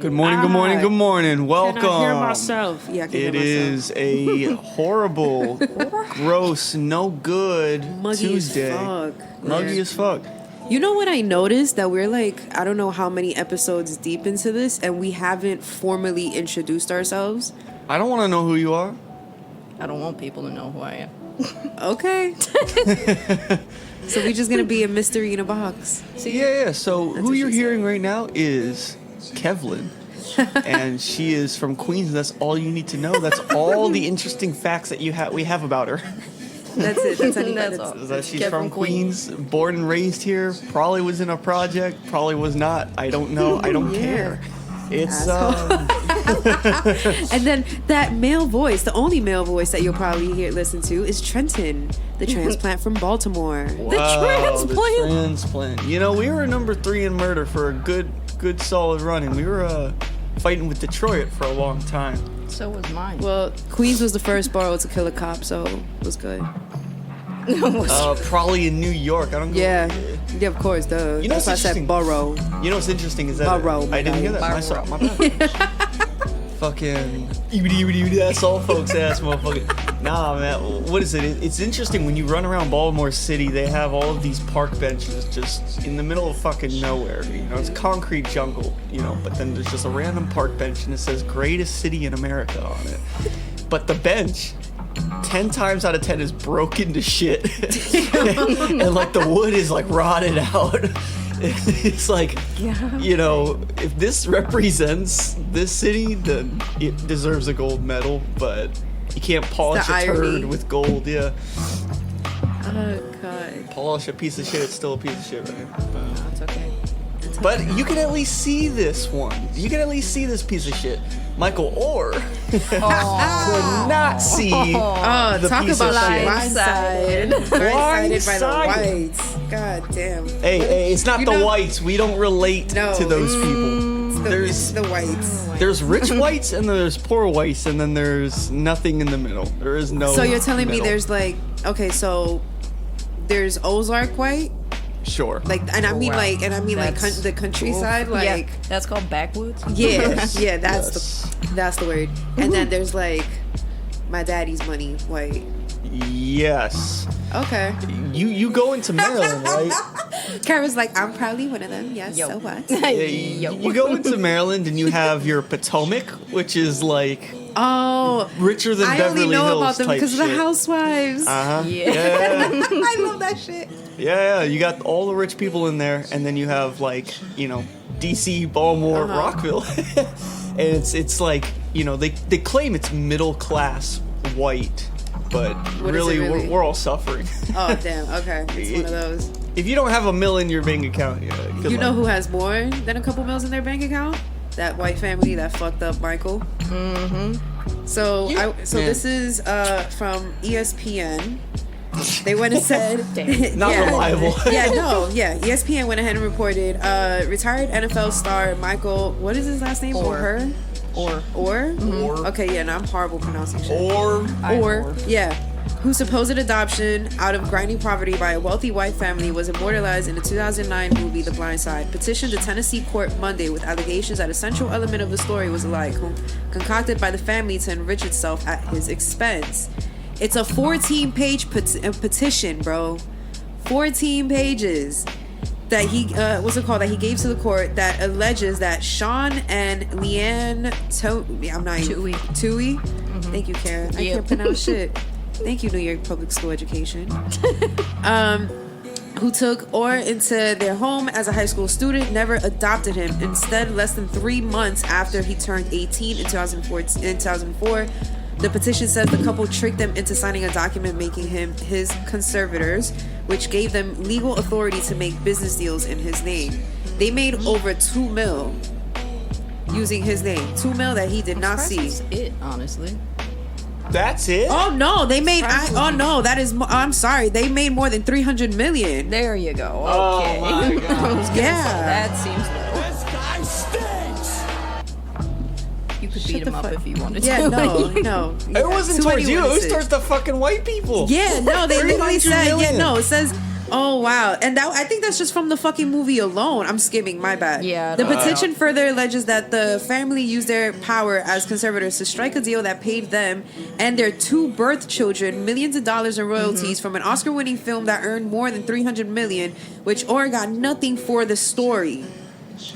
Good morning, good morning, good morning. Welcome. Can I hear myself? Yeah, I can It hear is myself. a horrible, gross, no good Muggy Tuesday. as fuck. Muggy Yeah. as fuck. You know what I noticed? That we're like, I don't know how many episodes deep into this, and we haven't formally introduced ourselves. I don't want to know who you are. I don't want people to know who I am. Okay. So we're just going to be a mystery in a box. Yeah. So who what you're she hearing right now is Kevlin. And she is from Queens. And that's all you need to know. That's all the interesting facts that we have about her. That's it. That's any That's that's all. Is that she's Kev from from Queens. born and raised here, probably was in a project, probably was not. I don't know. I don't Yeah. care. It's And then that male voice, the only male voice that you'll probably listen to is Trenton, the transplant from Baltimore. wow, the transplant. You know, we were number 3 in murder for a good solid run, and we were fighting with Detroit for a long time. So was mine. Well, Queens was the first borough to kill a cop, so it was good. Probably in New York. I don't know. Yeah, of course, duh. You know That's why I what's said interesting? borough. You know what's interesting is that Borough, I didn't hear that. Borough. My bad. Fucking that's all folks ass motherfucker. Nah, man. What is it? It's interesting when you run around Baltimore City. They have all of these park benches just in the middle of fucking nowhere. You know, it's concrete jungle. You know, but then there's just a random park bench and it says "Greatest City in America" on it. But the bench, 10 times out of 10 is broken to shit, and like the wood is like rotted out. It's like, you know, if this represents this city, then it deserves a gold medal, but you can't polish a turd with gold. Yeah, Oh, God. polish a piece of shit, it's still a piece of shit, right? It's okay. But you can at least see this one. You can at least see this piece of shit. Michael Orr could not see Oh, the talk piece about of shit. blindsided. Blindsided by the Blindsided. whites. God damn. Hey, it's not You the know- whites. We don't relate No. to those people. It's the whites. There's rich whites and there's poor whites, and then there's nothing in the middle. There is no. So you're telling me middle. there's like, okay, so there's Ozark white, Sure. like, and I mean wow. like, That's- the countryside, like, yeah, that's called backwoods. yeah, that's Yes. that's the word. And then there's like my daddy's money white. Yes. Okay. You go into Maryland, right? Kara's like, I'm probably one of them. Yes. Yo. So what? Yeah, Yo. you go into Maryland and you have your Potomac, which is like Oh, richer than I Beverly only know Hills about them type because of the shit. Housewives. Uh-huh. Yeah. I love that shit. Yeah, you got all the rich people in there, and then you have like, you know, DC, Baltimore, Uh-huh. Rockville, and it's like, you know, they claim it's middle class white, but What is it really, really? We're all suffering. Oh damn. Okay, it's one of those. If you don't have $1 million in your bank account, yeah, good You know luck. who has more than a couple mils in their bank account? That white family that fucked up Michael. Mm-hmm. So Yeah. this is from ESPN. They went and said Not reliable. ESPN went ahead and reported retired NFL star Michael, what is his last name? Orr. Or Or okay, yeah, no, I'm horrible pronouncing shit. or Whose supposed adoption out of grinding poverty by a wealthy white family was immortalized in the 2009 movie The Blind Side, petitioned the Tennessee court Monday with allegations that a central element of the story was a lie concocted by the family to enrich itself at his expense. It's a 14-page petition, bro. 14 pages that he that he gave to the court that alleges that Sean and Leanne Toohey. Thank you, Karen. I can't pronounce shit. Thank you, New York Public School Education. Who took Orr into their home as a high school student, never adopted him. Instead, less than 3 months after he turned 18 in 2004, the petition says the couple tricked them into signing a document making him his conservators, which gave them legal authority to make business deals in his name. They made over $2 million using his name. $2 million that he did not see. That's it, honestly. that's it. Oh no, they made. That is. I'm sorry, they made more than 300 million. There you go. Oh Okay. my God. Yeah. That seems low. This guy stinks! You could Shut beat the him up fuck- if you wanted Yeah, to. no. It wasn't Too many towards you. It was witnesses. towards the fucking white people. Yeah, no, they literally 300 said. Yeah, million. no, it says Oh wow, and that I think that's just from the fucking movie alone. I'm skimming, my bad. Yeah, The no. petition further alleges that the family used their power as conservators to strike a deal that paid them and their 2 birth children millions of dollars in royalties from an Oscar-winning film that earned more than $300 million, which Or got nothing for the story.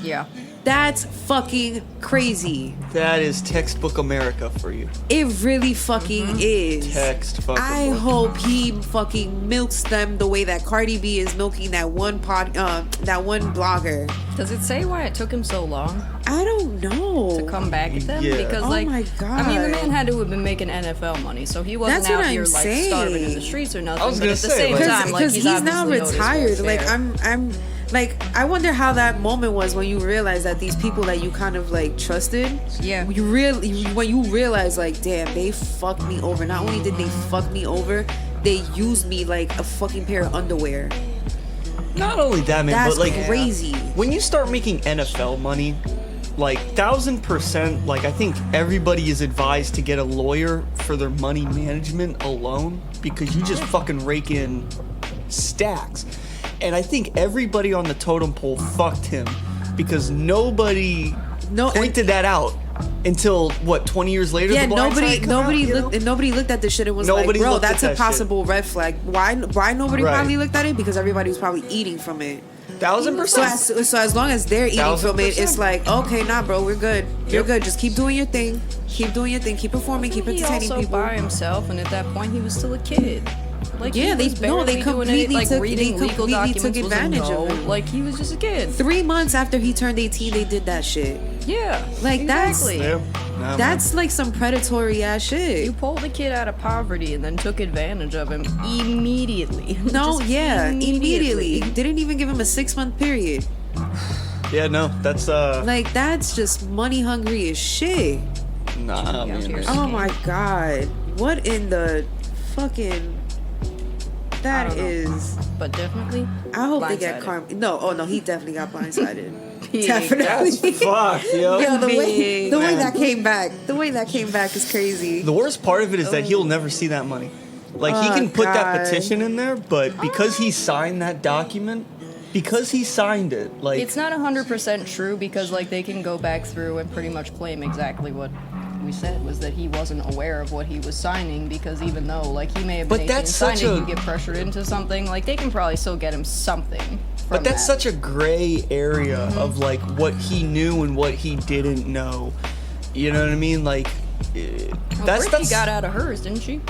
Yeah. That's fucking crazy. That is textbook America for you. It really fucking is. Text fucking. I book. hope he fucking milks them the way that Cardi B is milking that one blogger. Does it say why it took him so long I don't know. to come back at them? Yeah. Because Oh like, my I mean, the God. man had to have been making NFL money, so he wasn't That's what out here I'm like saying. starving in the streets or nothing. I was but gonna at the say, same like- time, like Because he's now obviously owed his retired. fair Like share. I'm like I wonder how that moment was when you realize that these people that you kind of like trusted. Yeah. When you realize like, damn, they fucked me over. Not only did they fuck me over, they used me like a fucking pair of underwear. Not only that, man, That's but like crazy. when you start making NFL money, like 1000%, like I think everybody is advised to get a lawyer for their money management alone because you just fucking rake in stacks. And I think everybody on the totem pole fucked him because nobody pointed that out until what 20 years later. Yeah, The Blind Side come out, you know? nobody looked at this shit and was Nobody like, bro, looked at that's a that possible red flag. Why nobody Right. probably looked at it? Because everybody was probably eating from it. 1000%. So as long as they're eating from it, 1000%. it's like, okay, nah, bro, we're good. You're Yep. good. Just keep doing your thing. Keep doing your thing. Keep performing. Keep he entertaining also people. by himself, and at that point, he was still a kid. Like Yeah, he they was no, they barely doing completely it, like took reading they legal completely took documents was a advantage no. of him. Like he was just a kid. 3 months after he turned 18, they did that shit. Yeah, Like, that's- exactly. Yeah. Nah, That's like some predatory ass You shit. pulled the kid out of poverty and then took advantage of him immediately. No, Just yeah, immediately. Didn't even give him a 6-month period. man. Yeah, no, that's Like that's just money hungry as shit. nah, Yeah, man. cheers. Oh my god. What in the fucking that I don't know. is But definitely. I hope they get Blindsided. karma. No, oh no, he definitely got blindsided. Big. Definitely. That's fucked, yo. Yo, the way Man. that came back. The way that came back is crazy. The worst part of it is that he'll never see that money. Like he Oh, can put that God. petition in there, but because he signed that document, because he signed it, like It's not 100% true because like they can go back through and pretty much claim exactly what we said was that he wasn't aware of what he was signing because even though like he may have been But 18 that's and signed such it, a- you get pressured into something like they can probably still get him something. but that's such a gray area of like what he knew and what he didn't know. You know what I mean? Like that's Brittany got out of hers, didn't she?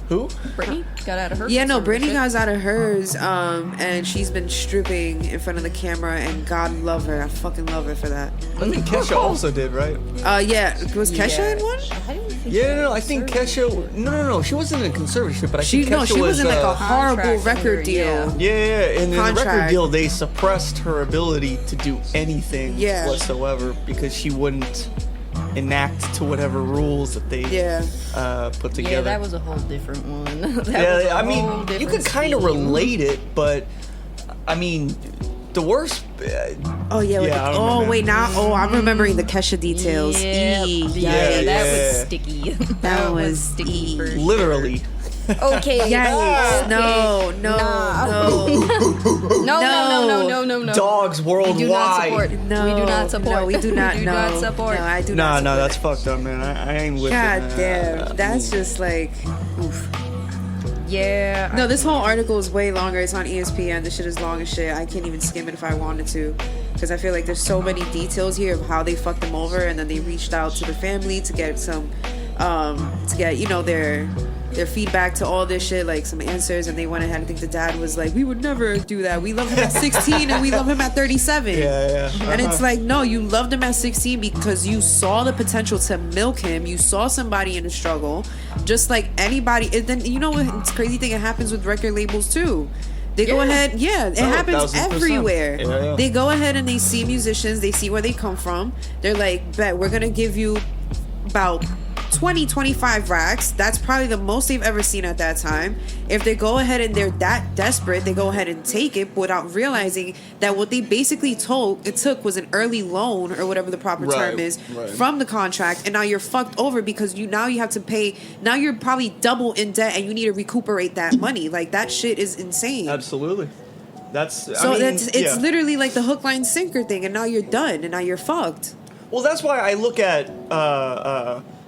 who? Brittany got out of hers. Yeah, no, conservatorship. Brittany got out of hers, and she's been stripping in front of the camera, and God love her. I fucking love her for that. I think Kesha also did, right? Yeah, was Kesha in one? I didn't think Yeah, she no, was I think conservative. Kesha. No, she wasn't in a conservatorship, but I She think no, Kesha she was in like a horrible Contract record under, deal. yeah. Yeah, and in the record Contract. deal, they suppressed her ability to do anything Yeah. whatsoever because she wouldn't enact to whatever rules that they Yeah. put together. Yeah, that was a whole different one. That was Yeah, a I whole mean, you different could kind of scheme. relate it, but I mean, the worst. Oh yeah. With Yeah, I the, don't know, oh man. wait, now I'm remembering the Kesha details. Yeah, Eee, yeah, yikes. that yeah. was sticky. that was was sticky. E. For sure. Literally. Okay. Yikes! okay. No, no, Nah. no, No. Dogs We do not worldwide. support. no. We do not support. No, we do not. we do no, not support. No, I do Nah, not. no, support that's it. fucked up, man. I ain't with God it. damn, that's just like. Oof. Yeah. No, this whole article is way longer. It's on ESPN. This shit is long as shit. I can't even skim it if I wanted to, because I feel like there's so many details here of how they fucked them over, and then they reached out to the family to get some, to get their feedback to all this shit, like some answers, and they went ahead. I think the dad was like, "We would never do that. We love him at 16, and we love him at 37." Yeah. And it's like, no, you loved him at 16 because you saw the potential to milk him. You saw somebody in a struggle, just like anybody. And then you know what's crazy thing? It happens with record labels too. They go Yeah. ahead, yeah, it Oh, happens 1000%. everywhere. Yeah. They go ahead and they see musicians, they see where they come from. They're like, bet we're gonna give you about 25 racks. That's probably the most they've ever seen at that time. If they go ahead and they're that desperate, they go ahead and take it without realizing that what they basically took was an early loan or whatever the proper term is from the contract, and now you're fucked over because you have to pay. Now you're probably double in debt and you need to recuperate that money. Like, that shit is insane. Absolutely. It's literally like the hook, line, sinker thing, and now you're done, and now you're fucked. Well, that's why I look at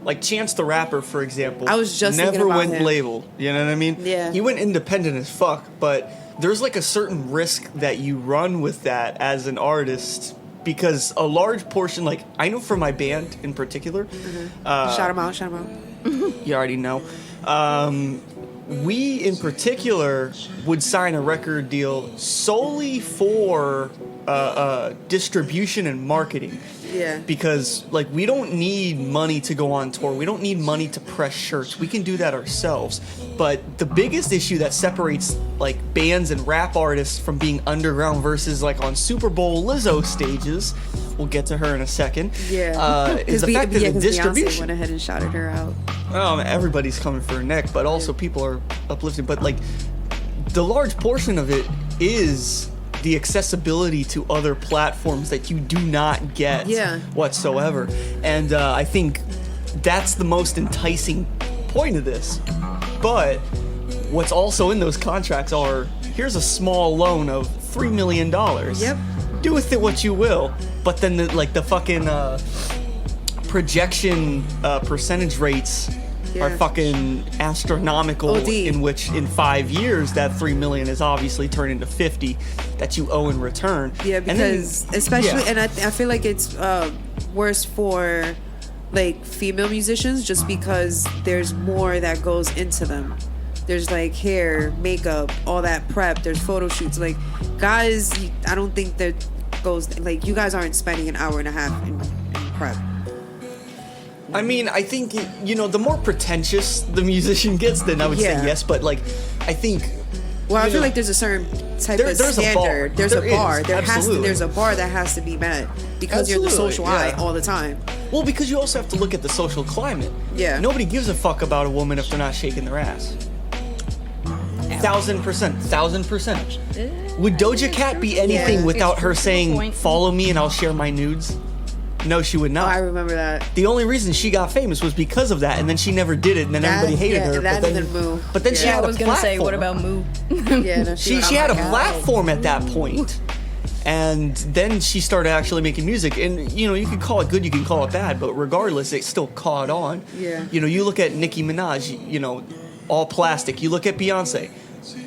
like Chance the Rapper, for example. I was just never thinking about went him. label. You know what I mean? Yeah. He went independent as fuck, but there's like a certain risk that you run with that as an artist, because a large portion, like I know for my band in particular, Shout him out. you already know. We in particular would sign a record deal solely for distribution and marketing. Yeah. Because like we don't need money to go on tour. We don't need money to press shirts. We can do that ourselves. But the biggest issue that separates like bands and rap artists from being underground versus like on Super Bowl Lizzo stages, we'll get to her in a second. Yeah. Is the fact that the Beyonce distribution went ahead and shouted her out. Everybody's coming for her neck, but also people are uplifting. But like the large portion of it is the accessibility to other platforms that you do not get whatsoever. And I think that's the most enticing point of this. But what's also in those contracts are, here's a small loan of $3 million. Yep. Do with it what you will. But then the fucking projection percentage rates are fucking astronomical. OD. In which in 5 years that $3 million is obviously turned into 50 that you owe in return. Yeah, because and I feel like it's worse for like female musicians just because there's more that goes into them. There's like hair, makeup, all that prep. There's photo shoots. Like guys, I don't think that goes like you guys aren't spending an hour and a half in prep. I mean, I think, the more pretentious the musician gets, then I would say yes. But, like, I think... Well, I feel like there's a certain type of standard. There's a bar. There's a bar that has to be met because you're in the social eye all the time. Well, because you also have to look at the social climate. Yeah. Nobody gives a fuck about a woman if they're not shaking their ass. 1000%. Would Doja Cat be anything without her saying, follow me and I'll share my nudes? No, she would not. Oh, I remember that. The only reason she got famous was because of that, and then she never did it, and then everybody hated her. But then Moo. But then she had a platform. I was gonna say, what about Moo? She had a platform at that point, and then she started actually making music. And you can call it good, you can call it bad, but regardless, it still caught on. Yeah. You look at Nicki Minaj, all plastic. You look at Beyonce.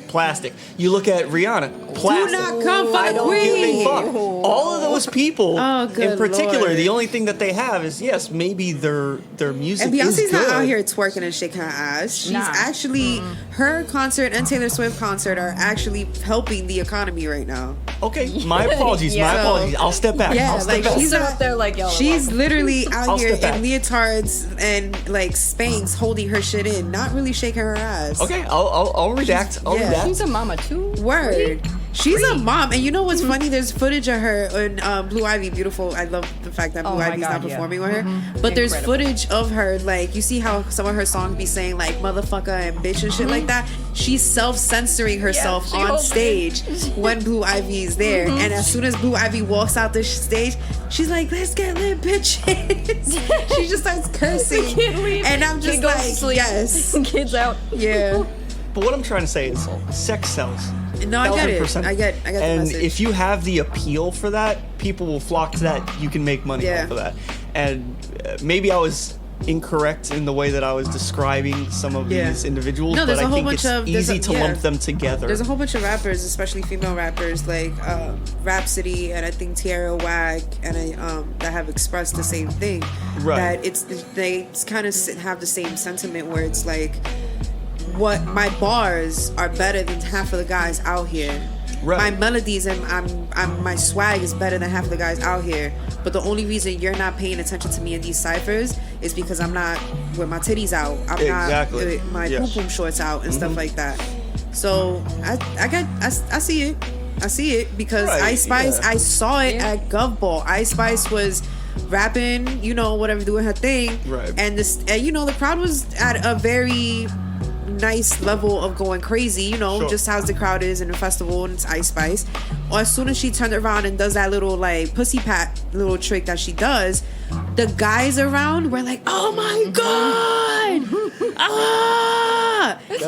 Plastic. You look at Rihanna. Plastic. Do not come for I the don't queen. give a fuck. All of those people, good in particular, Lord. the only thing that they have is maybe their music. And Beyonce's is not good. out here twerking and shaking her ass. She's actually her concert and Taylor Swift concert are actually helping the economy right now. Okay, my apologies. My apologies. I'll step back. Yeah, I'll step like back. she's up there like y'all. She's literally out here in step back. leotards and like Spanx holding her shit in, not really shaking her ass. Okay, I'll redact. I'll redact. She's a mama too. Word. She's a mom, and you know what's funny? There's footage of her in Blue Ivy. Beautiful. I love the fact that Blue Ivy's not performing with her. But there's footage of her, like you see how some of her songs be saying like motherfucker and bitch and shit like that. She's self-censoring herself on stage when Blue Ivy is there, and as soon as Blue Ivy walks out the stage, she's like, "Let's get lit, bitches." She just starts cursing, and I'm just like, "Yes, Kids out. yeah." But what I'm trying to say is, sex sells. No, I get it. 1000%. I get the And message. if you have the appeal for that, people will flock to that. You can make money off of that. And maybe I was incorrect in the way that I was describing some of these individuals, No, but there's a I whole think bunch it's of- easy to lump them together. There's a whole bunch of rappers, especially female rappers, like Rhapsody and I think Tierra Whack, and that have expressed the same thing. Right. That they kind of have the same sentiment where it's like, what my bars are better than half of the guys out here. Right. My melodies and my swag is better than half of the guys out here. But the only reason you're not paying attention to me in these ciphers is because I'm not with my titties out. I'm not with my poom poom shorts out and stuff like that. So I see it. I see it because Right, Ice Spice. yeah. I saw it at Gov Ball. Ice Spice was rapping, you know, whatever, doing her thing. Right. And you know, the crowd was at a very nice level of going crazy, you know, Sure. just how the crowd is in a festival and it's Ice Spice. Or as soon as she turned around and does that little like pussy pat little trick that she does, the guys around were like, "Oh my god!"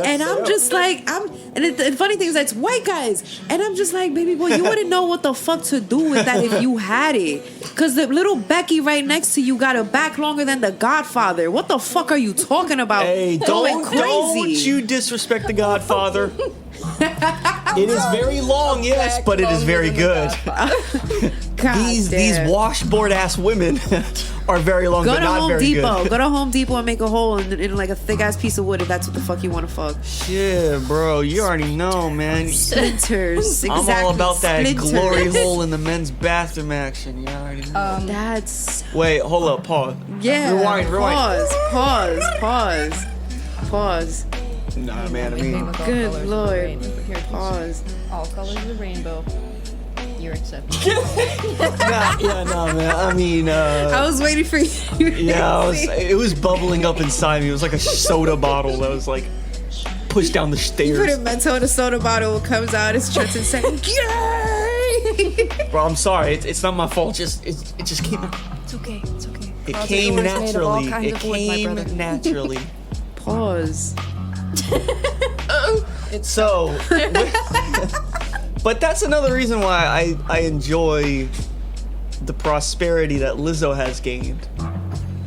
And I'm just like, the funny thing is that's white guys, and I'm just like, baby boy, you wouldn't know what the fuck to do with that if you had it, because the little Becky right next to you got a back longer than the Godfather. What the fuck are you talking about? Hey, Going don't you disrespect the Godfather. It is very long, yes, but it is very good. These washboard ass women are very long, Go but to not Home very Depot. good. Go to Home Depot and make a hole in like a thick ass piece of wood if that's what the fuck you want to fuck. Shit, bro, you already know, man. Splinters. I'm Exactly. all about that Splinters. glory hole in the men's bathroom action. You already know. That's Wait, hold up, pause. yeah. Rewind. Pause. Nah, man, I Same mean, with all Good colors of the Lord. rainbow. Here, Pause. all colors of the rainbow. You're accepted. nah, man. I mean, I was waiting for you. yeah, it was bubbling up inside me. It was like a soda bottle that was like pushed down the Put a stairs. Mentos in a soda bottle, comes out, it's Trenton saying, "Yay!" Bro, I'm sorry. It's not my fault. It just came. It's okay. It's okay. It Closet came doors made of all naturally. kinds It of wood, my came brother. naturally. Pause. So, but that's another reason why I enjoy the prosperity that Lizzo has gained.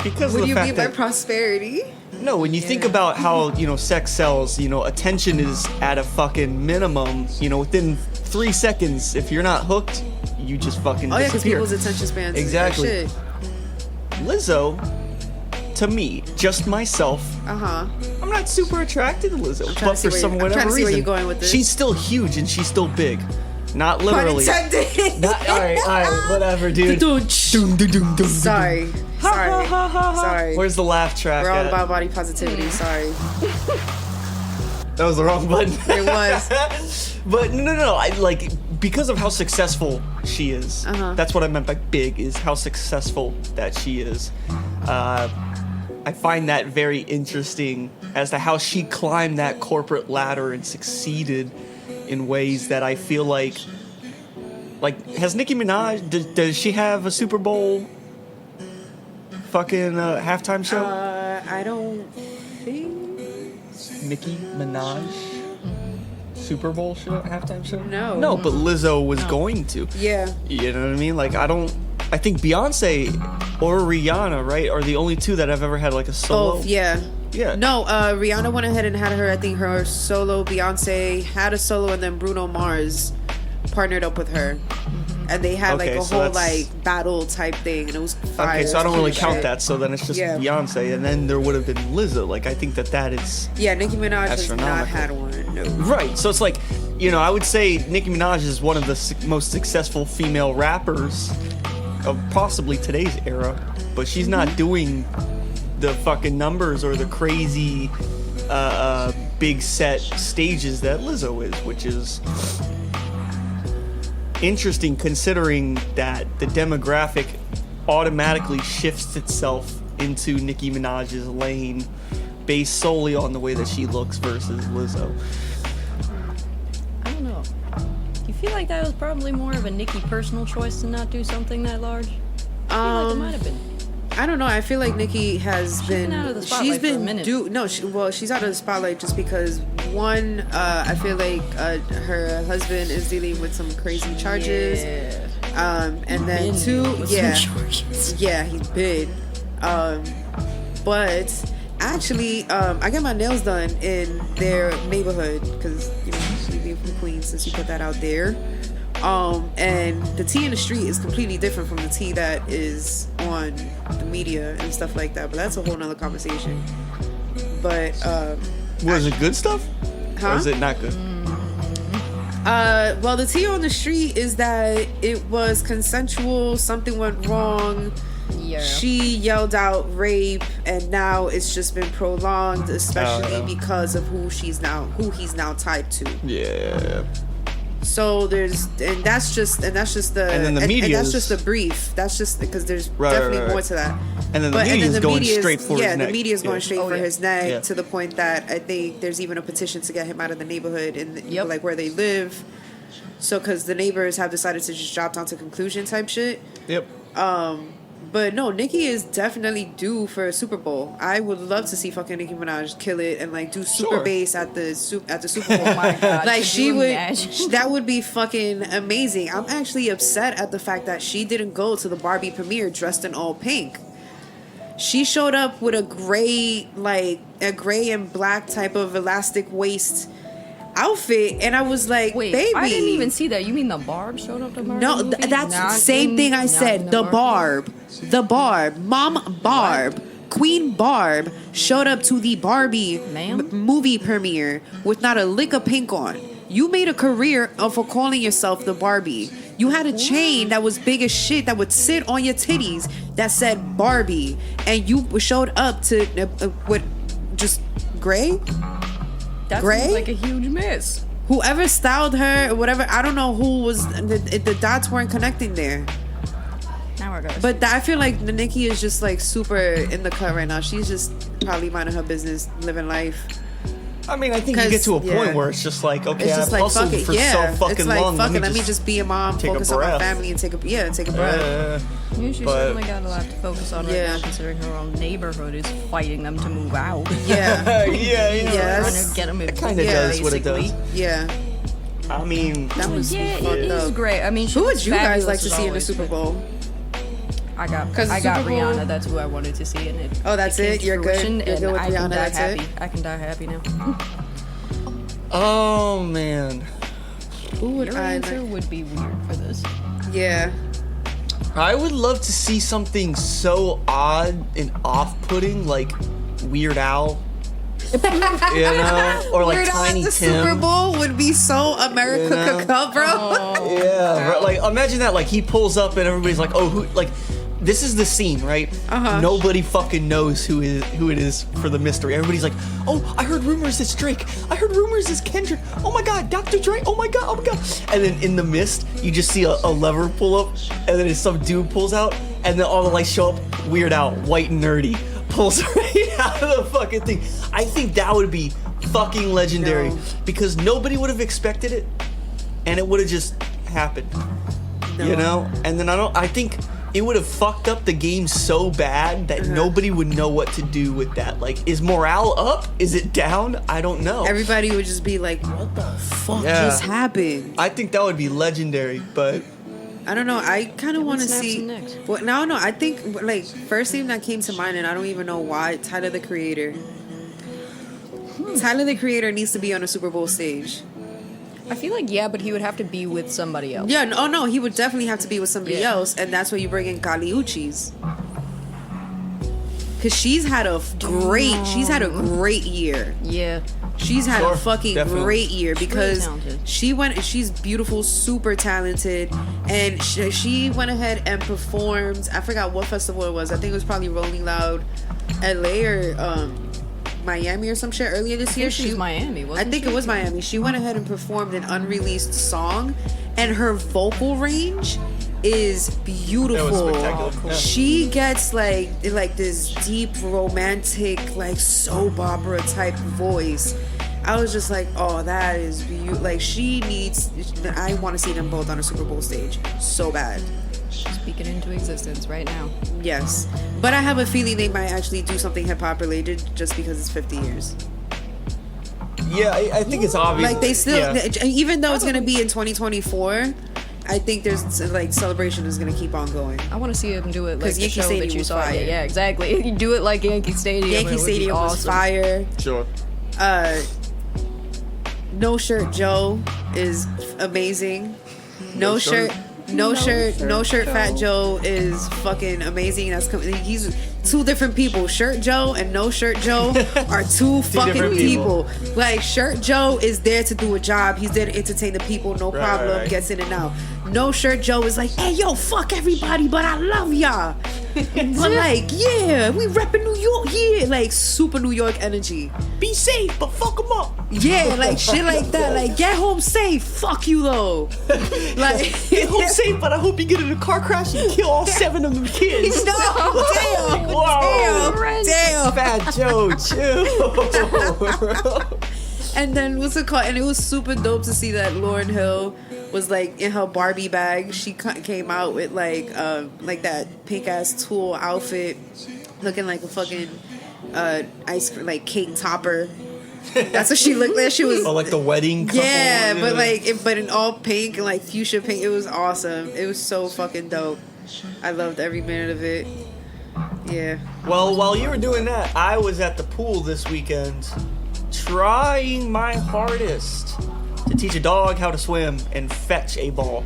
Because What of do the you fact mean by that prosperity? no, when you think about how sex sells, attention is at a fucking minimum. Within 3 seconds, if you're not hooked, you just fucking Oh yeah, because disappear. people's attention spans. is Exactly. Shit. Lizzo, to me, just myself, I'm not super attracted to Lizzo, trying but to see for where some you- I'm trying whatever to see where reason, you're going with this. she's still huge and she's still big. Not Pun literally. intended. All right, whatever, dude. Sorry. Sorry. Where's the laugh track We're all at? about body positivity. Sorry. That was the wrong button. It was. But no. I like because of how successful she is. That's what I meant by big, is how successful that she is. I find that very interesting as to how she climbed that corporate ladder and succeeded in ways that I feel like has Nicki Minaj, does she have a Super Bowl fucking halftime show? I don't think. Nicki Minaj Super Bowl show, halftime show? No. But Lizzo was going to. Yeah. You know what I mean? Like, I think Beyonce or Rihanna, right, are the only two that have ever had like a solo. Both. Yeah. Yeah. No, Rihanna went ahead and had her, I think her solo, Beyonce had a solo, and then Bruno Mars partnered up with her. And they had like Okay, a so whole that's- like battle type thing, and it was fire. Okay, so I don't really Shit. count that. So then it's just Yeah. Beyonce, and then there would have been Lizzo. Like, I think that is Yeah, Nicki Minaj has not Astronomical. had one. No. right. So it's like, I would say Nicki Minaj is one of the most successful female rappers of possibly today's era, but she's not doing the fucking numbers or the crazy big set stages that Lizzo is, which is interesting considering that the demographic automatically shifts itself into Nicki Minaj's lane based solely on the way that she looks versus Lizzo. I don't know. Do you feel like that was probably more of a Nicki personal choice to not do something that large? I feel like it might have been. I don't know. I feel like Nicki has been. been out of the spotlight for a minute. She's out of the spotlight just because one, I feel like her husband is dealing with some crazy charges. Yeah. And then Been two, dealing with yeah, some charges. yeah, he's been. But actually, I got my nails done in their neighborhood because she being from Queens, since she put that out there. And the tea in the street is completely different from the tea that is on the media and stuff like that. But that's a whole nother conversation. But Was it good stuff? Huh? Or is it not good? well, the tea on the street is that it was consensual. Something went wrong. Yeah. She yelled out rape, and now it's just been prolonged, especially Oh, yeah. because of who he's now tied to. Yeah. So and that's just the And then the media and that's is- just a brief. That's just because there's Right, definitely right. more to that. And then the media is going straight for his the neck. media is going Yeah. straight Oh, for yeah. his neck Yeah. to the point that I think there's even a petition to get him out of the neighborhood and Yep. like where they live. So because the neighbors have decided to just drop down to conclusion type shit. Yep. But no, Nicki is definitely due for a Super Bowl. I would love to see fucking Nicki Minaj kill it and like do super Sure. bass at the Super Bowl. Oh my God, Like could she you would, imagine? that would be fucking amazing. I'm actually upset at the fact that she didn't go to the Barbie premiere dressed in all pink. She showed up with a gray and black type of elastic waist outfit, and I was like, Wait, baby, I didn't even see that. You mean the Barb showed up to Barbie no, movie? that's Not same in- thing I not said. in The Barbie? Barb, Mom Barb, Queen Barb showed up to the Barbie Ma'am? movie premiere with not a lick of pink on. You made a career of calling yourself the Barbie. You had a chain that was big as shit that would sit on your titties that said Barbie, and you showed up to with just gray. That Gray? seems like a huge miss. Whoever styled her or whatever, I don't know who was. The dots weren't connecting there. Now we're gonna. But I feel like the Nicki is just like super in the cut right now. She's just probably minding her business, living life. I mean, I think you 'Cause, get to a point yeah. where it's just like, okay, It's just I've like hustled fuck it, for yeah. so fucking It's like long. fuck it. Let me just be a mom, take a focus on my breath. family, and take a breath. Yeah, she but- certainly got a lot to focus on right Yeah. now, considering her own neighborhood is fighting them to move out. Yeah, yeah, Yeah, Trying that's- to get them It kind of Yeah, does what it does. yeah. I mean, That was Yeah, fucked it is up. great. I mean, Who would she's you guys fabulous like to as see in the always, Super but Bowl? I got 'Cause the Super Bowl- Rihanna. That's who I wanted to see, and it. Oh, that's came it? to You're good? fruition, You're and good with I can Rihanna, die that's it? happy. I can die happy now. oh man, Who would Your I answer like? would be weird for this. Yeah. I would love to see something so odd and off-putting, like Weird Al. You know, or like Weird Al Tiny at the Tim. Super Bowl would be so America You know? could come, bro. Yeah, right, like imagine that. Like he pulls up and everybody's like, "Oh, who?" Like this is the scene, right? Uh-huh. Nobody fucking knows who it is for the mystery. Everybody's like, "Oh, I heard rumors it's Drake. I heard rumors it's Kendrick. Oh my God, Dr. Dre. Oh my God, oh my God." And then in the mist, you just see a lever pull up, and then some dude pulls out, and then all the lights show up. Weird Al, white and nerdy, pulls right out of the fucking thing. I think that would be fucking legendary No. because nobody would have expected it, and it would have just happened. No. You know, and then I think it would have fucked up the game so bad that nobody would know what to do with that. Like, is morale up? Is it down? I don't know. Everybody would just be like, "What the fuck Yeah. just happened?" I think that would be legendary, but I don't know. I kind of want to snaps see. and necks. Well, no. I think like first thing that came to mind, and I don't even know why. Tyler the Creator. Tyler the Creator needs to be on a Super Bowl stage. I feel like but he would have to be with somebody else. Yeah. No. He would definitely have to be with somebody Yeah. else, and that's where you bring in Kali Uchis. Cause she's had a great year. Yeah. She's had Sure, a fucking definitely. great year because talented. she's beautiful, super talented, and she went ahead and performed. I forgot what festival it was. I think it was probably Rolling Loud, LA or Miami or some shit earlier this year. She was Miami, wasn't I think she? it was Miami. She went ahead and performed an unreleased song, and her vocal range is beautiful. spectacular. Yeah. She gets like this deep romantic, like soap opera type voice. I was just like, oh, that is beautiful. Like she needs. I want to see them both on a Super Bowl stage so bad. Speak it into existence right now. Yes, but I have a feeling they might actually do something hip hop related just because it's 50 years. yeah, I think it's obvious. Like they still, Yeah. even though it's gonna be in 2024. I think there's like celebration is gonna keep on going. I want to see him do it like 'Cause the Yankee show Stadium that you was saw. fire. Yeah, exactly. You do it like Yankee Stadium. Yankee it would be Stadium was awesome. fire. Sure. No Shirt Joe is amazing. No shirt Fat Joe is fucking amazing. He's two different people. Shirt Joe and No Shirt Joe are two fucking different people. Like Shirt Joe is there to do a job. He's there to entertain the people, no problem. right. Gets in and out. No Shirt Joe is like, hey yo, fuck everybody, but I love y'all. But like, yeah, we repping New York, yeah, like super New York energy. Be safe, but fuck them up. Yeah, like shit like that. Like, get home safe. Fuck you though. Like, Get home safe, but I hope you get in a car crash and kill all 7 of them kids. no, damn, Whoa. damn. Fat Joe, chill. And then what's it called? And it was super dope to see that Lauryn Hill was like in her Barbie bag. She came out with like that pink ass tulle outfit, looking like a fucking ice cream, like cake topper. That's what she looked like. She was like the wedding couple. yeah, but in all pink and like fuchsia pink. It was awesome. It was so fucking dope. I loved every minute of it. Yeah. Well, while you were doing that, I was at the pool this weekend trying my hardest to teach a dog how to swim and fetch a ball.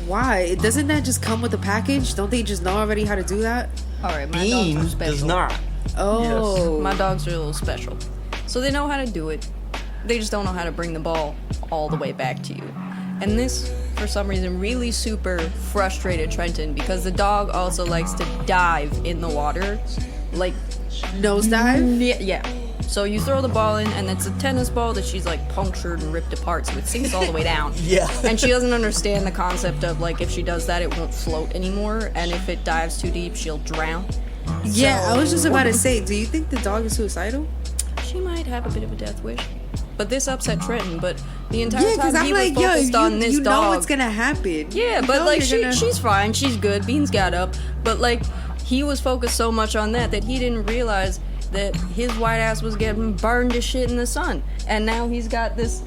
Why? Doesn't that just come with the package? Don't they just know already how to do that? All right, my dogs Bean are special. does not. Oh. My dogs are a little special. So they know how to do it. They just don't know how to bring the ball all the way back to you. And this, for some reason, really super frustrated Trenton because the dog also likes to dive in the water. Like, Nosedive? yeah. So you throw the ball in, and it's a tennis ball that she's like punctured and ripped apart, so it sinks all the way down. Yeah. And she doesn't understand the concept of like if she does that, it won't float anymore, and if it dives too deep, she'll drown. Yeah, So- I was just about to say, do you think the dog is suicidal? She might have a bit of a death wish. But this upset Trenton, but the Yeah, entire because time I'm he like, was yo, focused on this you know dog. what's gonna happen. Yeah, You but know like you're gonna- she's fine, she's good, Beans got up, but like he was focused so much on that he didn't realize that his white ass was getting burned to shit in the sun. And now he's got this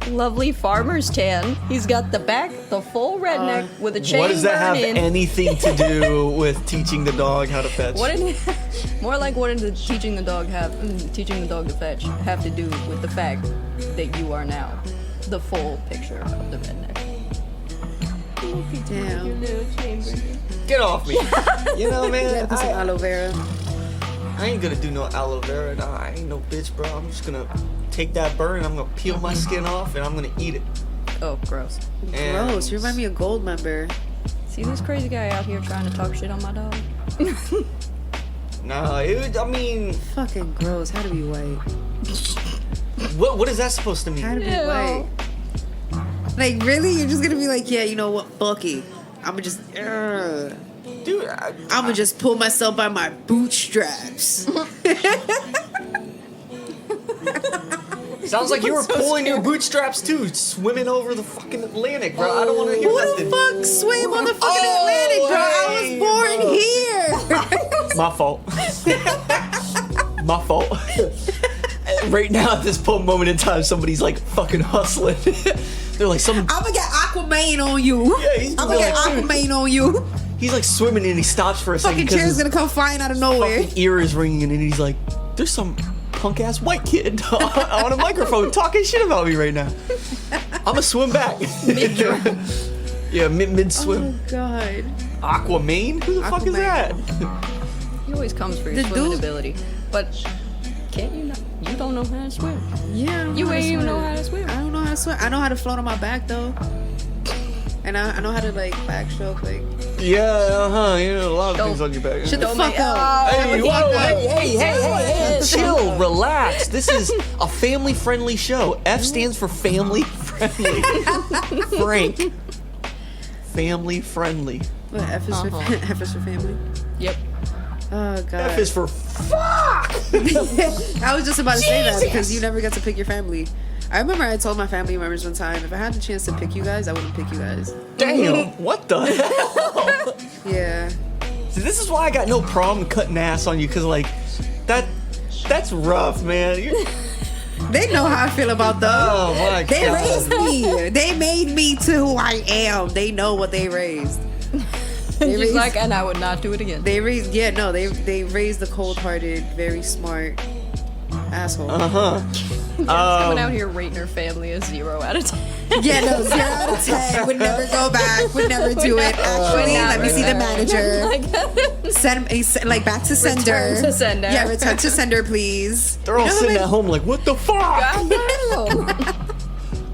lovely farmer's tan. He's got the full redneck with a chain What does that have burn in. anything to do with teaching the dog how to fetch? What did more like what did teaching the dog to fetch have to do with the fact that you are now the full picture of the redneck? Damn. Get off me. You know, man. Yeah, put some aloe vera. I ain't gonna do no aloe vera. Nah, I ain't no bitch, bro. I'm just gonna take that burn and I'm gonna peel my skin off and I'm gonna eat it. Oh, gross. And Gross. You remind me of Gold Member. See this crazy guy out here trying to talk shit on my dog? Nah, I mean, Fucking gross. How to be white? what is that supposed to mean? How to be Ew. white? Like, really? You're just gonna be like, yeah, you know what? Fuck it. I'ma just, Dude, I'ma just pull myself by my bootstraps. sounds like you were pulling your bootstraps too, swimming over the fucking Atlantic, bro. I don't want to hear Who nothing. the fuck swam on the fucking Atlantic, bro? I hey. was born here. My fault. My fault. Right now, at this moment in time, somebody's like fucking hustling. They're like some. I'ma get Aquaman on you. Yeah, he's I'ma get like, Aquaman on you. He's like swimming and he stops for a second Fucking because chair's his gonna come flying out of nowhere. fucking ear is ringing and he's like, "There's some punk ass white kid on a microphone talking shit about me right now. I'ma swim back." Yeah, mid swim. Oh god. Aquaman? Who the fuck is that? He always comes for your The swimming dude- ability. But can't you not? You don't know how to swim. Yeah. I don't You how to ain't even swim. know how to swim. I don't know how to swim. I know how to float on my back though. And I know how to like backstroke like. Yeah, you know, a lot of Don't- things on your back. Shut the Don't fuck make- up. Hey, Oh, whoa, hey, hey, chill, relax. This is a family-friendly show. F stands for family-friendly. Frank. Family-friendly. What, F is for F is for family. Yep. Oh god. F is for fuck. I was just about to say that because Jesus. you never get to pick your family. I remember I told my family members one time, if I had the chance to pick you guys, I wouldn't pick you guys. Damn. What the hell? Yeah. See, this is why I got no problem cutting ass on you, cause like that's rough, man. They know how I feel about them. Oh my They god. raised me. They made me to who I am. They know what they raised. They She's raised, like, and I would not do it again. they raised they raised the cold-hearted, very smart asshole. Coming out here rating her family a 0 out of 10. Yeah, no, 0 out of 10. Would never go back. Would never do it. Actually, let me see the manager. Send like back to sender. Return to sender. Yeah, return to sender, please. They're all You know sitting how at home like, what the fuck? God damn.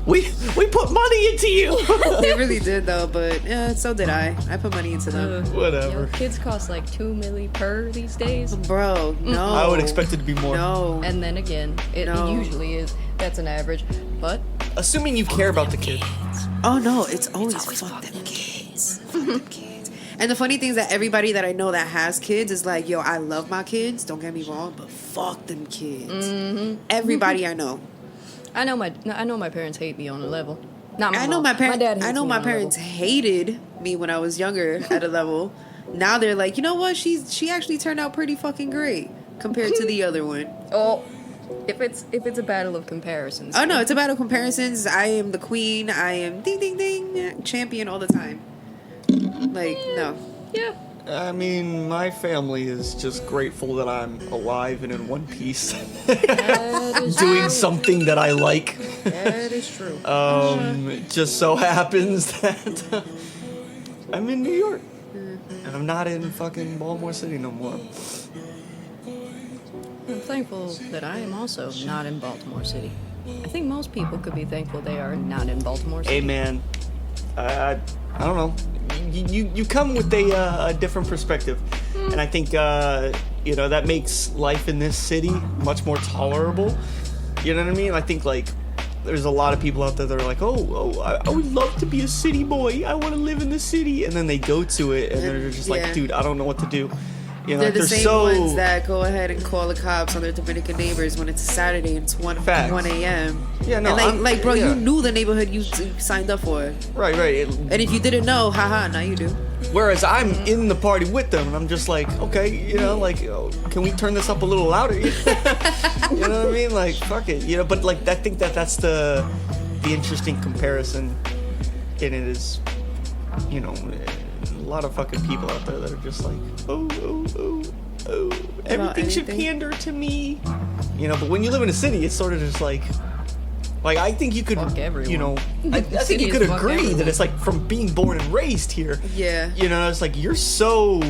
We put money into you. They really did though, but yeah, so did I. I put money into them. Whatever. Yo, kids cost like $2 million per these days. Bro, no. I would expect it to be more. No. And then again, it No. usually is. That's an average. But Assuming you care about the kid. Oh no, it's always fuck them kids. Fuck them kids. And the funny thing is that everybody that I know that has kids is like, yo, I love my kids, don't get me wrong, but fuck them kids. Mm-hmm. Everybody I know. I know my parents hate me on a level. Not my I know mom. my parents. dad hates I know me my on a level. parents hated me when I was younger at a level. Now they're like, you know what? She actually turned out pretty fucking great compared to the other one. Oh, if it's a battle of comparisons. Oh no, it's a battle of comparisons. I am the queen. I am ding ding ding champion all the time. Like no. Yeah. I mean, my family is just grateful that I'm alive and in one piece, That is doing true. something that I like. That is true. It just so happens that I'm in New York, and I'm not in fucking Baltimore City no more. I'm thankful that I am also not in Baltimore City. I think most people could be thankful they are not in Baltimore City. Hey man, I don't know. You come with a different perspective, and I think that makes life in this city much more tolerable. You know what I mean? I think like there's a lot of people out there that are like, I would love to be a city boy. I want to live in the city, and then they go to it and they're just like, Yeah. dude, I don't know what to do. You know, They're the they're same so ones that go ahead and call the cops on their Dominican neighbors when it's a Saturday and it's 1 Facts. a.m. Yeah, no, And like bro, yeah. you knew the neighborhood you signed up for. right. And if you didn't know, haha, now you do. Whereas I'm in the party with them, and I'm just like, okay, like, can we turn this up a little louder? You know what I mean? Like, fuck it, But like, I think that's the interesting comparison in it is, a lot of fucking people out there that are just like, everything should anything? pander to me. But when you live in a city, it's sort of just like I think you could, Fuck everyone. I think City you is could fuck agree everyone. that it's like from being born and raised here. Yeah. It's like you're so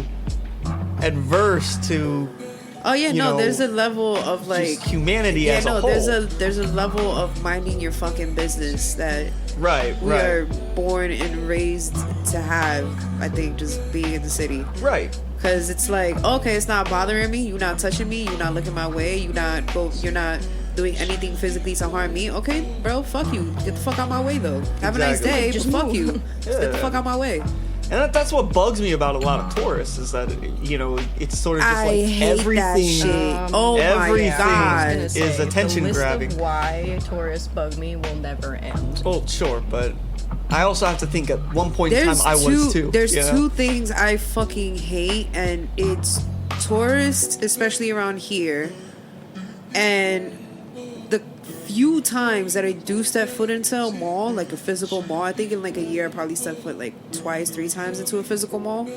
adverse to Oh yeah, you no, know, there's a level of like just humanity yeah, as a no, whole. there's a level of minding your fucking business that right, we right, are born and raised to have. I think just being in the city. right. Cause it's like, okay, it's not bothering me. You're not touching me. You're not looking my way. You're not doing anything physically to harm me. Okay, bro, fuck you. Get the fuck out my way though. Have a nice Exactly. day, Just but fuck move. you. Just get the Yeah. fuck out my way. And that's what bugs me about a lot of tourists is that it's sort of just I like hate everything. that shit. Oh my everything god. is attention the list grabbing. Of why tourists bug me will never end. Well, sure, but I also have to think at one point in time I was too. There's you know? two things I fucking hate, and it's tourists, especially around here, and the few times that I do step foot into a mall, like a physical mall. I think in like a year I probably stepped foot like twice, 3 times into a physical mall.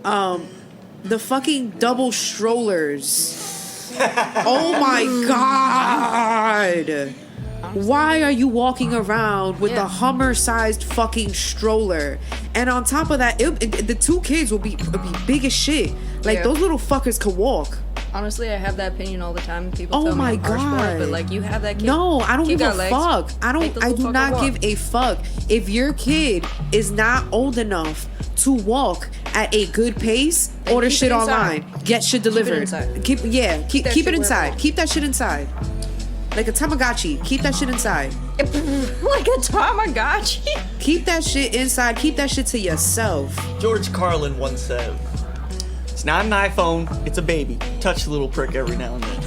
The fucking double strollers. Oh my god. Why are you walking around with Yeah. a Hummer-sized fucking stroller? And on top of that, the 2 kids will be big as shit. Like Yeah. those little fuckers could walk. Honestly, I have that opinion all the time. People Oh tell my me I'm harsh for God. it, but like you have that kid. No, I don't Kid give a got legs. fuck. Make the I little do fucker not walk. give a fuck. If your kid is not old enough to walk at a good pace, Then order keep shit it inside. online. Get shit delivered. inside. Keep that it shit where it inside. belongs. Keep that shit inside. Like a Tamagotchi. Keep that shit inside. Like a Tamagotchi. Keep that shit inside. Keep that shit to yourself. George Carlin once said, "It's not an iPhone, it's a baby. Touch the little prick every now and then."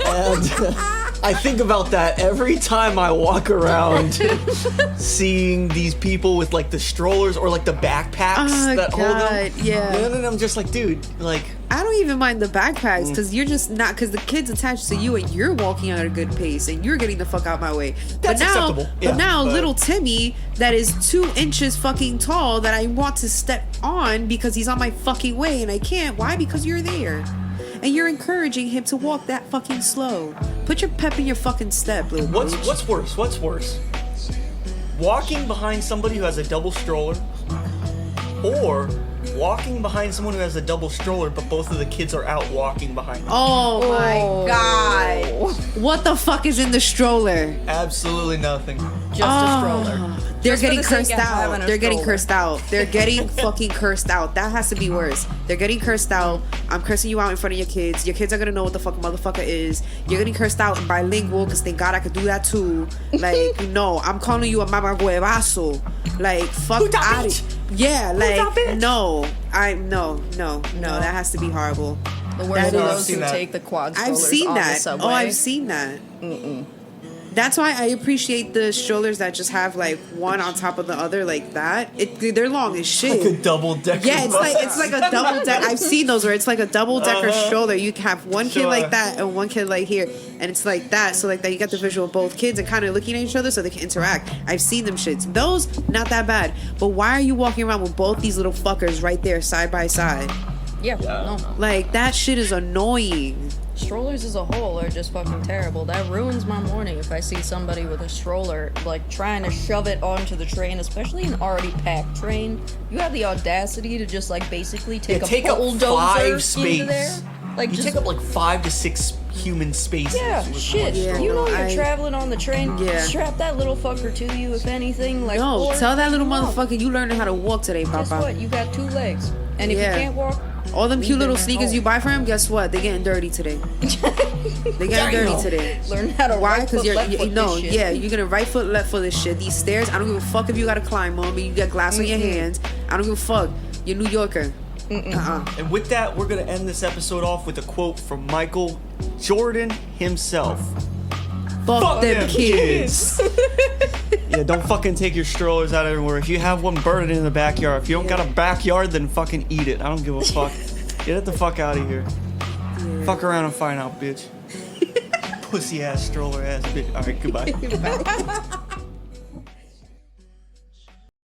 And I think about that every time I walk around seeing these people with like the strollers or like the backpacks Oh, that hold God, them. yeah. And then I'm just like, dude, like, I don't even mind the backpacks Mm. because you're just not, because the kid's attached to you and you're walking at a good pace and you're getting the fuck out my way. That's acceptable. Yeah, but now but- little Timmy that is 2 inches fucking tall that I want to step on because he's on my fucking way and I can't. Why? Because you're there. And you're encouraging him to walk that fucking slow. Put your pep in your fucking step, little bitch. what's worse? What's worse? Walking behind somebody who has a double stroller, or walking behind someone who has a double stroller, but both of the kids are out walking behind them. Oh my god. What the fuck is in the stroller? Absolutely nothing. Just a stroller. They're Just for getting the sake cursed of out. having a They're getting stroller. cursed out. They're getting fucking cursed out. That has to be worse. They're getting cursed out. I'm cursing you out in front of your kids. Your kids are gonna know what the fuck a motherfucker is. You're getting cursed out and bilingual because thank God I could do that too. Like, no, I'm calling you a mama huevazo. Like, fuck Puta out bitch. Yeah, Puta like, bitch. no. No. That has to be horrible. The worst That of is- those seen who that. take the quad I've strollers seen on the that. subway. Oh, I've seen that. That's why I appreciate the strollers that just have like one on top of the other like that. They're long as shit. Like a double decker. Yeah, it's like a double deck. I've seen those where it's like a double decker stroller. You can have one kid Sure. like that and one kid like here, and it's like that. So like that, you get the visual of both kids and kind of looking at each other so they can interact. I've seen them shits. Those not that bad. But why are you walking around with both these little fuckers right there side by side? Yeah, no. Like that shit is annoying. Strollers as a whole are just fucking terrible. That ruins my morning if I see somebody with a stroller, like, trying to shove it onto the train, especially an already packed train. You have the audacity to just, like, basically take take a up bulldozer 5 space. into there. Like, You just, take up like 5 to 6 human spaces. yeah, with shit. one Yeah, stroller. You know no, you're I- traveling on the train. Yeah. Strap that little fucker to you, if anything. Like, No, or tell that little pick him up. motherfucker you learning how to walk today, Guess Papa. what? You got 2 legs. And if Yeah. you can't walk, All them leave cute little them at sneakers home. you buy for him, guess what? They're getting dirty today. They're getting dirty today. Learn how to Why? right Because foot, you're left foot no, this shit. yeah, you're gonna right foot, left foot this shit. These stairs, I don't give a fuck if you gotta climb on, but you got glass on your hands. I don't give a fuck. You're New Yorker. And with that, we're gonna end this episode off with a quote from Michael Jordan himself. Fuck them kids. Yeah, don't fucking take your strollers out everywhere. If you have one, burn it in the backyard. If you don't got a backyard, then fucking eat it. I don't give a fuck. Get it the fuck out of here. Fuck around and find out, bitch. Pussy ass stroller ass bitch. Alright, goodbye.